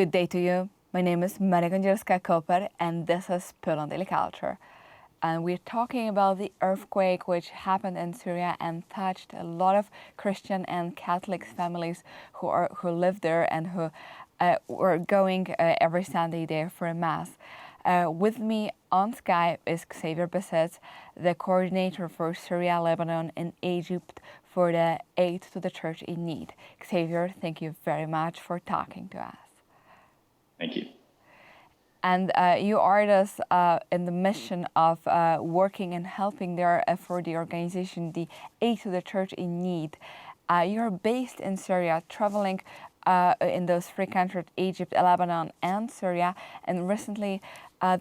Good day to you. My name is Maria Kądzielska-Koper and this is Poland Daily Culture. And we're talking about the earthquake which happened in Syria and touched a lot of Christian and Catholic families who live there and who were going every Sunday there for a mass. With me on Skype is Xavier Bissett, the coordinator for Syria, Lebanon and Egypt for the Aid to the Church in Need. Xavier, thank you very much for talking to us. Thank you. And you are thus in the mission of working and helping there for the organization, the Aid to the Church in Need. You're based in Syria, traveling in those three countries, Egypt, Lebanon, and Syria. And recently,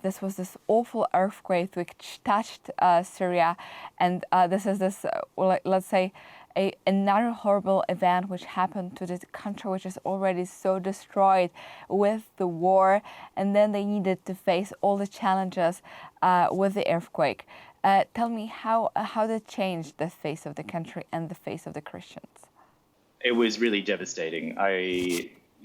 this awful earthquake which touched Syria. And this is let's say, another horrible event which happened to this country which is already so destroyed with the war, and then they needed to face all the challenges with the earthquake. Tell me how that changed the face of the country and the face of the Christians. It was really devastating.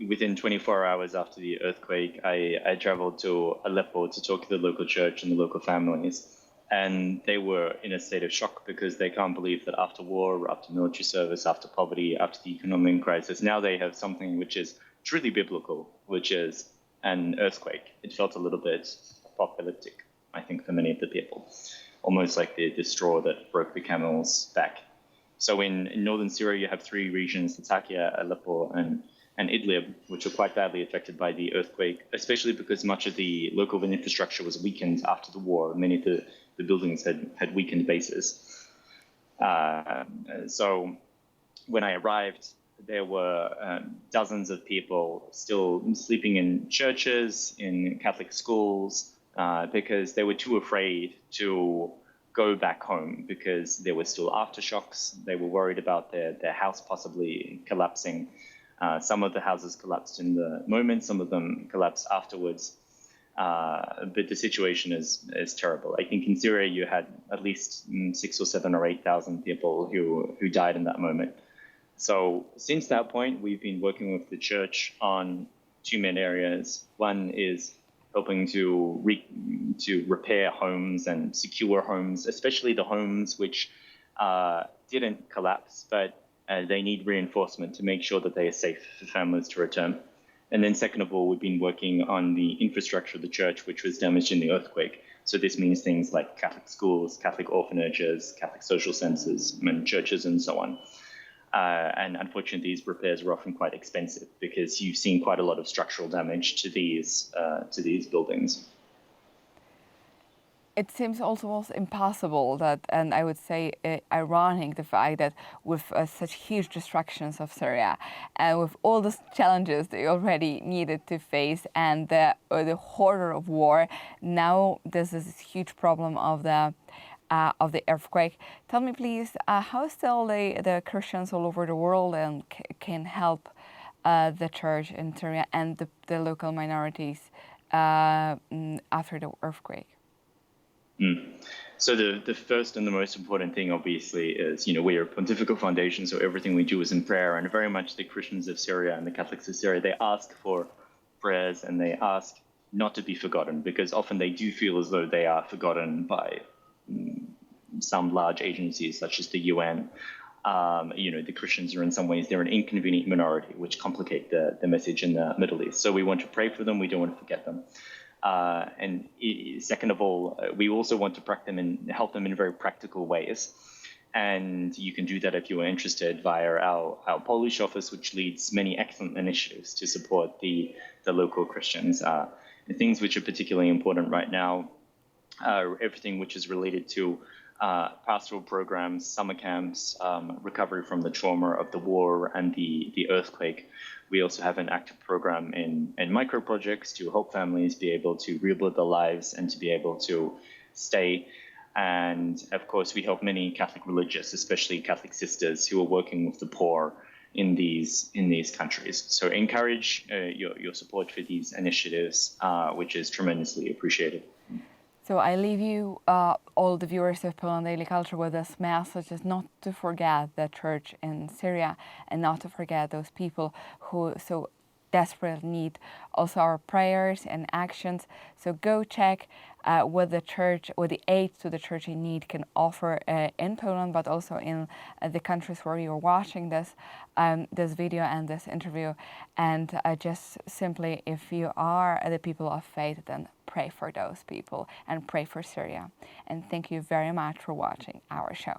Within 24 hours after the earthquake, I traveled to Aleppo to talk to the local church and the local families. And they were in a state of shock because they can't believe that after war, after military service, after poverty, after the economic crisis, now they have something which is truly biblical, which is an earthquake. It felt a little bit apocalyptic, I think, for many of the people, almost like the straw that broke the camel's back. So in northern Syria, you have three regions, Latakia, Aleppo, and Idlib, which are quite badly affected by the earthquake, especially because much of the local infrastructure was weakened after the war. Many of the buildings had weakened bases. So when I arrived, there were dozens of people still sleeping in churches, in Catholic schools, because they were too afraid to go back home because there were still aftershocks. They were worried about their house possibly collapsing. Some of the houses collapsed in the moment, some of them collapsed afterwards. But the situation is terrible. I think in Syria you had at least 6,000 or 7,000 or 8,000 people who died in that moment. So since that point, we've been working with the church on two main areas. One is helping to repair homes and secure homes, especially the homes which didn't collapse, but they need reinforcement to make sure that they are safe for families to return. And then second of all, we've been working on the infrastructure of the church, which was damaged in the earthquake. So this means things like Catholic schools, Catholic orphanages, Catholic social centers, and churches, and so on. And unfortunately, these repairs are often quite expensive because you've seen quite a lot of structural damage to these buildings. It seems almost impossible that, and I would say ironic, the fact that with such huge destructions of Syria and with all the challenges they already needed to face and the horror of war, now there's this huge problem of the earthquake. Tell me, please, how still the Christians all over the world and can help the church in Syria and the local minorities after the earthquake? So the first and the most important thing, obviously, is, we are a pontifical foundation, so everything we do is in prayer. And very much the Christians of Syria and the Catholics of Syria, they ask for prayers and they ask not to be forgotten, because often they do feel as though they are forgotten by some large agencies such as the UN. The Christians are in some ways, they're an inconvenient minority, which complicate the message in the Middle East. So we want to pray for them. We don't want to forget them. And second of all, we also want to help them in very practical ways. And you can do that if you are interested via our Polish office, which leads many excellent initiatives to support the local Christians. The things which are particularly important right now are everything which is related to pastoral programs, summer camps, recovery from the trauma of the war and the earthquake. We also have an active program in micro projects to help families be able to rebuild their lives and to be able to stay. And of course, we help many Catholic religious, especially Catholic sisters, who are working with the poor in these countries. So encourage your support for these initiatives, which is tremendously appreciated. So I leave you, all the viewers of Poland Daily Culture, with this message: is not to forget the church in Syria and not to forget those people who so desperately need also our prayers and actions. So go check what the church, what the aid to the church in need can offer in Poland, but also in the countries where you're watching this video and this interview. And just simply, if you are the people of faith, then pray for those people and pray for Syria. And thank you very much for watching our show.